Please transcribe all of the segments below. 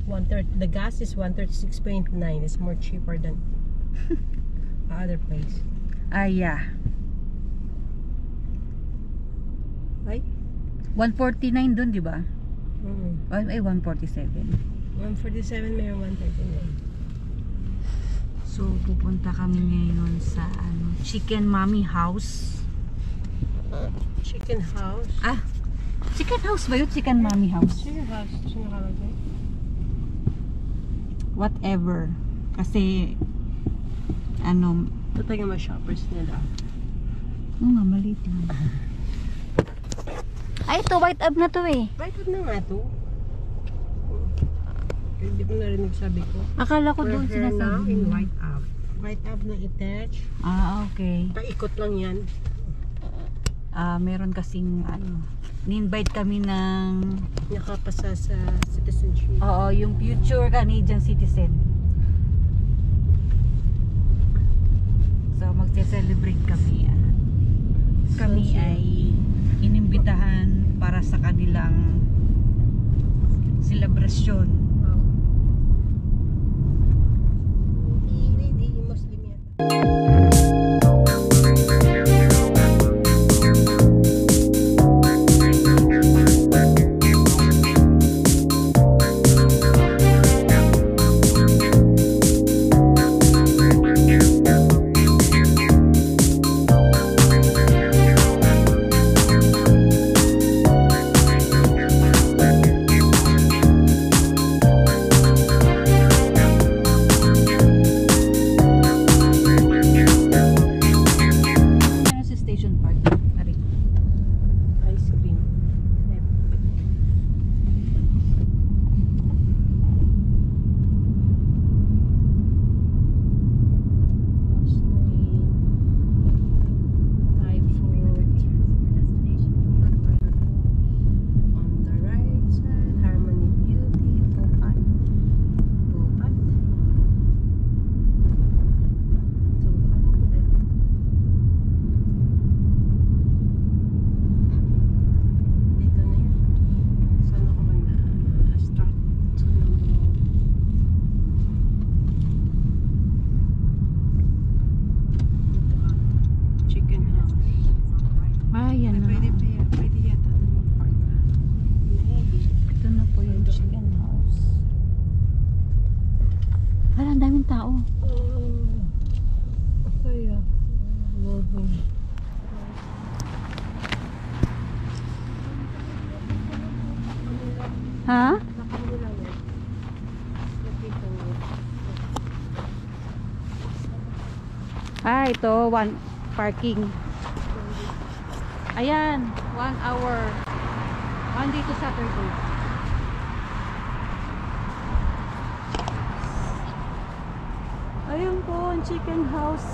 130. The gas is 136.9. It's more cheaper than the other place. Yeah. Ay? 149 dun, di ba? Ay, 147. 147, mayroon 139. So, pupunta kami ngayon sa Chicken Mommy House. Chicken house? Chicken House ba yun? Chicken Mommy House? Chicken house. Sino nakalagay? Whatever. Kasi, Ito tayo mga shoppers nila. Maliit lang. Ay, ito, white up na to eh. White up na nga to. Hindi mo narinig sabi ko. Akala ko doon We're here now sinasabi in mo. white up. White up na attach. Okay. Paikot lang yan. Meron kasing ni-invite kami ng Nakapasa sa citizenship. Oo, yung future Canadian citizen. So magse-celebrate kami. Kami ay inimbitahan para sa kanilang selebrasyon. Hindi Muslim yata. Ha? Ito, parking. Ayan, 1 hour. Monday to Saturday. Ayun po, ang chicken house.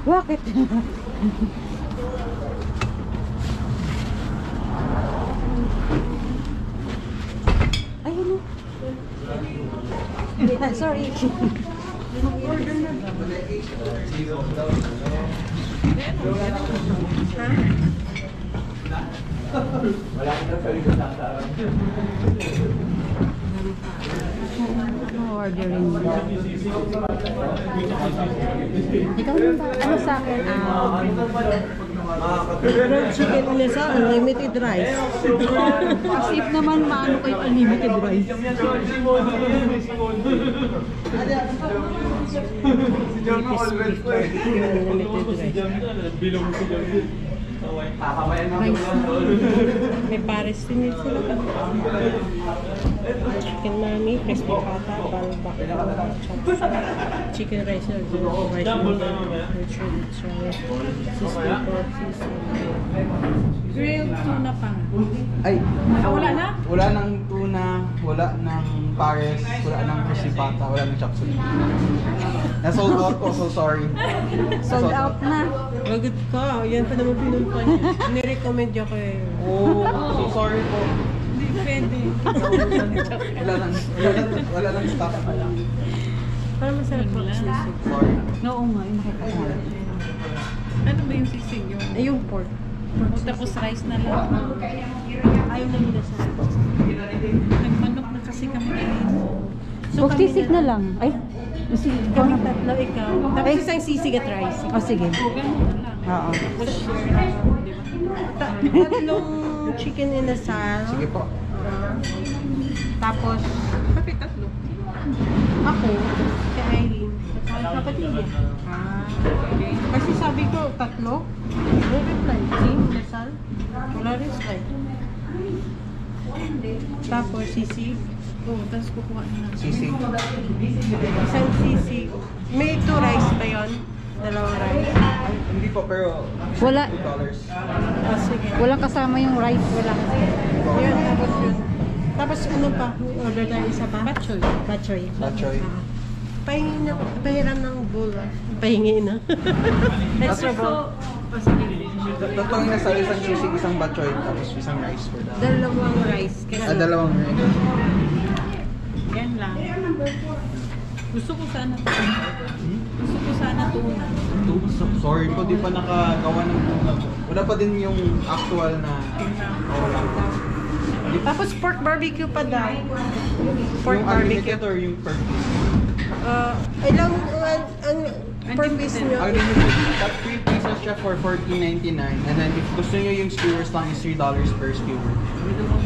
Bakit? Ayun o. Sorry. Ordering mo. Ikaw naman ba? Ano sa akin? Grilled chicken inesa, unlimited rice. As if naman maano kayo unlimited rice. May pares din sila. Chicken mami, crispy pata, balbak, chicken rice, rice noodle, Richard, seasoning pork, grilled tuna pa. Ay, Wala na? wala ng tuna, wala ng pares, wala ng crispy pata, wala ng chop suey. Na-sold out ko, so sorry. Sold out na. Bagod ka, yan pa naman pinunta niya. Nirecommend niya kayo. Oh, so sorry po. Hindi pwede. Wala nang stock. Parang masarap po Wala. sisig. Oo nga, yung nakita ko. Ano ba yung sisig? Yung... Ay, yung pork. O, tapos rice na lang. Ayaw na nila sa Nagmanok na kasi kami ngayon. Huwag sisig na lang. Ay, Kami tatlo, ikaw. Tapos isang sisig at rice. oh, sige. Ganun na lang. Oo. Tapos share na, di ba? Tatlong chicken inasal. Sige po. Tapos, Bakit tatlo? ako, si Irene, at saka yung kapatid niya. Okay. Kasi sabi ko, tatlo. No reply. See, inasal. Wala reply. Tapos, sisig. Oo, tapos kukuha na. Sisig. Isang sisig. May 2 rice ba yun? Dalawang rice. Hindi po, pero Wala. $2. Ah, sige. Walang kasama yung rice. Wala kasi. Yun, tapos yun. Tapos ano pa? Order tayo isa pa? Batchoy. Batchoy. Batchoy. Pahingi na, pahiram ng bowl ah. Pahingi na. Extra bowl. O, sige. Tatlong inasal, isang sisig, isang batchoy, tapos isang rice for that. Dalawang rice. Kasi Dalawang rice. Yan lang. Gusto ko sana tuna. Gusto ko sana tuna. Sorry po, di pa nakagawa ng tuna. Wala pa din yung actual na... Oo lang. Tapos pork barbecue pa daw. Pork Yung barbecue. unlimited or yung per piece? Ilang ang per piece nyo? Unlimited. That 3 pieces siya for $14.99. And then if gusto nyo yung skewers lang is $3 per skewer.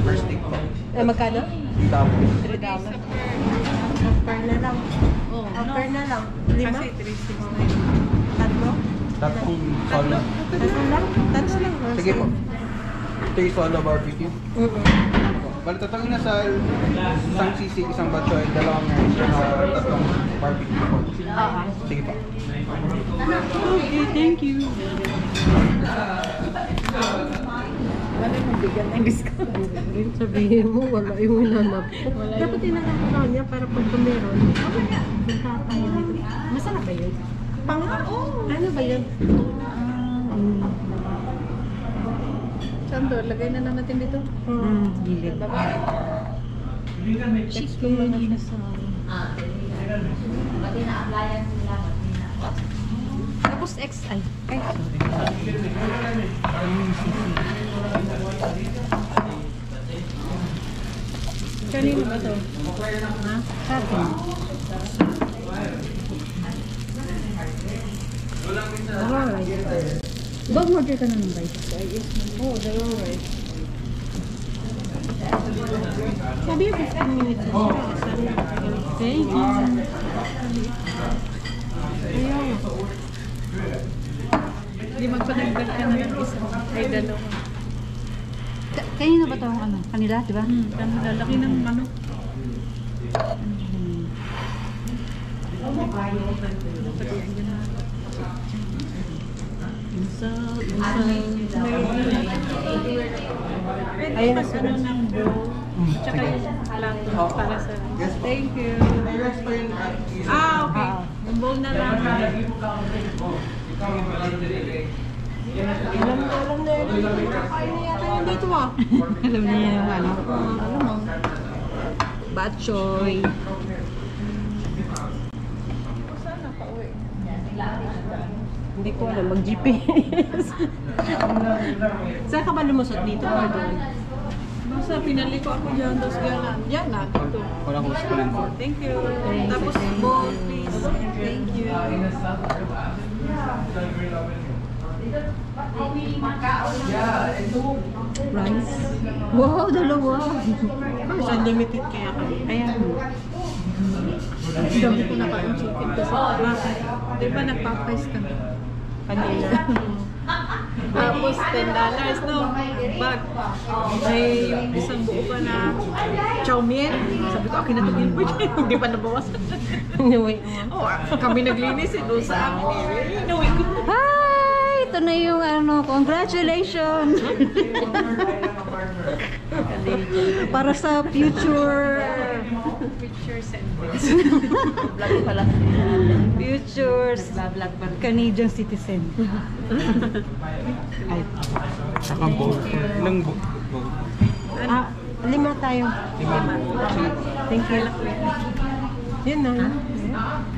Per stick po. Magkano? $3. $3. Per na lang. Oo. Per na lang. 5? Kasi 369. Tatlo? Tatlong solo. Tatlo lang? Tatlo lang. Sige po. 3 solo barbecue. Bali, tatlong inasal, isang sisig, isang batchoy, dalawang rice, tsaka tatlong barbecue po. Sige po. Okay, thank you. Wala mong bigyan ng discount. Sabihin mo, wala yung hinanap. Dapat hinanap ko niya para pag meron. Punta tayo dito. Masarap ba yun? Oo. Ano ba yun? Sando, lagay na natin dito. Gilid. Check ko lang na sa... Tapos X, ay, sorry. Kanino ba to? Ha? Sa atin. Dalawang rice. Mag-order ka na ng rice. Oo, dalawang rice. Sabi yung 15 minutes. Thank you. Ayaw. Hindi magpadagdag ka na ng isa. Ay, dalawa. Kanino ba itong ano? Kanila, di ba? Ang lalaki ng manok. Ayun na Ano ng bowl. Tsaka yung plato para sa... Yes po. Thank you. May rice pa yun at is... Okay. Yung bowl na lang. Alam na yun. Kain na yata yun dito ah. Alam niya yung ano. Alam mo. Batchoy. Sana pa uwi. Hindi ko alam, mag-GPS. Saan ka ba lumusot dito o doon? Basta pinali ko ako dyan, tapos gano'n. Yan na, ito. Wala akong spoon for. Thank you. Tapos bowl, please. Thank you. Rice. Wow, dalawa. Mas unlimited kaya kami. Ayan. Ang dami ko na kain chicken kasi bakit? Di ba nagpapais ka? Kanina. Tapos $10, no? Bag. May yung isang buo pa na chow mein. Sabi ko, akin na ito yun. Hindi pa nabawasan. Anyway, Oh, kami naglinis eh. Doon sa amin eh. Inuwi ko. Hi! Ito na yung ano, congratulations! Para sa future Picture sentence. futures Canadian citizen. Ay, Saka bowl. Ilang bowl? Ah, 5 tayo. Lima. Thank you. Yan na.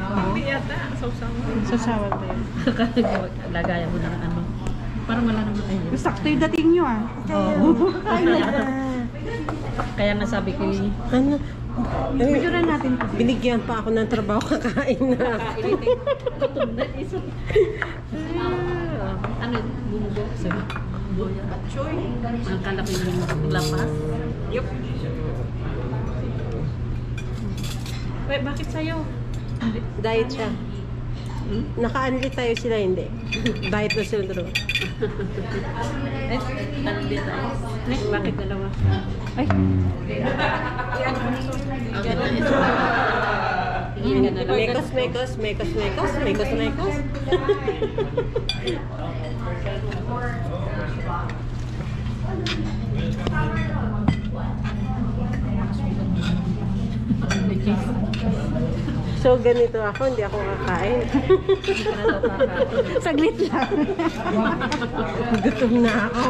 Hindi yata. Sausawan. Sasawan ba yun? Lagayan mo ng ano. Parang wala naman tayo. Sakto yung dating nyo ah. Kaya nasabi ko yung Ano? Picturean natin po. Binigyan pa ako ng trabaho kakain na. gutom na isa. Ano, bumubo? Sabi. Batchoy. Ang kalaki ng lapas. Yup. Wait, bakit sa'yo? Diet siya. Naka-unli tayo sila, hindi. Diet na sila dalawa. Eh, ano din tayo? Bakit dalawa? Ay, Mekos, mekos, mekos, mekos, mekos, mekos. So, ganito ako, hindi ako kakain. saglit lang. Gutom na ako.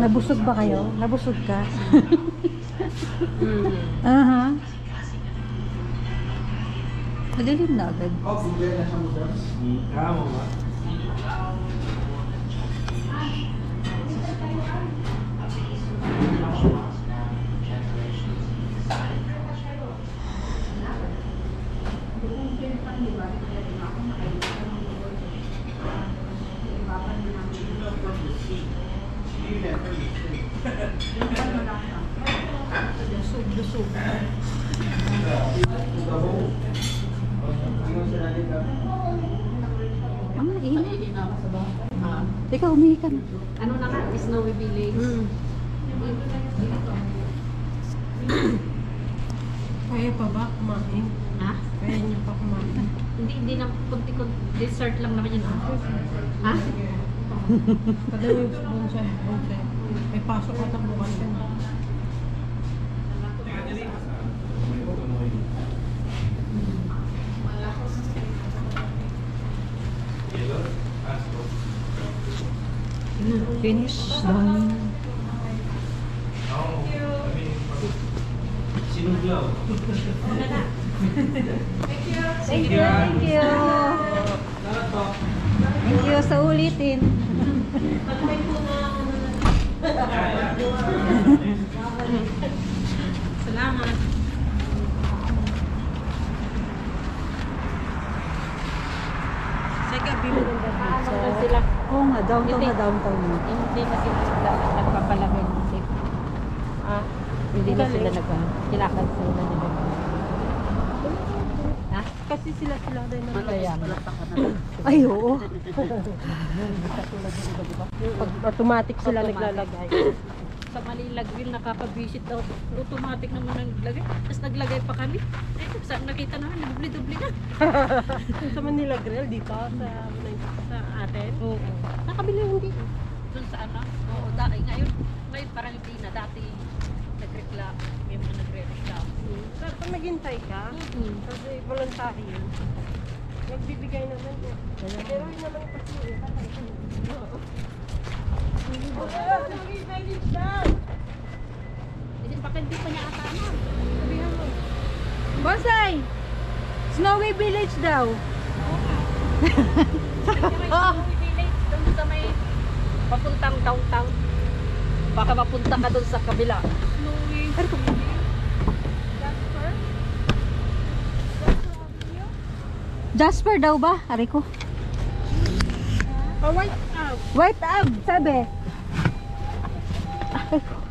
Nabusog ba kayo? Nabusog ka? Aha. Madilim na agad. Ang mainit. Ikaw, umihi ka na. Ano na nga, Snowy Village. Kaya pa ba kumain? Ha? Kaya niyo pa kumain? Hindi na kunti-kunti. Dessert lang naman yun. Ha? Padala yung bonsai. May pasok ko na bukas yan. Finish done. Thank you. Thank you. Thank you sa ulitin. Salamat. Sa gabi mo ng gabi. Ano na sila? Oo nga, downtown na downtown na. Hindi na sila nagpapalagay ng tip. Ah, hindi na sila kinakancel na nila. Ha? Kasi sila din ang Mayayaman. Ay, oo. pag automatic sila naglalagay. Sa Manila Grill, nakaka-visit daw. Automatic naman ang naglagay. Tapos naglagay pa kami. Eh, saan nakita namin, dubli-dubli na. Sa Manila Grill, dito sa atin. Oo. Nakabili hindi. Doon sa ano? Oo, ngayon parang hindi na. Dati nagreklamo. May mga nagre-reklamo. Pero kung maghintay ka, kasi voluntary yun. Magbibigay naman yun. Pero yun naman kasi yun. Baka hindi pa niya ata ano. Sabihan mo. Bonsai! Snowy Village daw. Doon sa may papuntang downtown. Baka mapunta ka doon sa kabila. Jasper daw ba? Ari ko. Oh, white out. White Ab, sabi. Ay ko.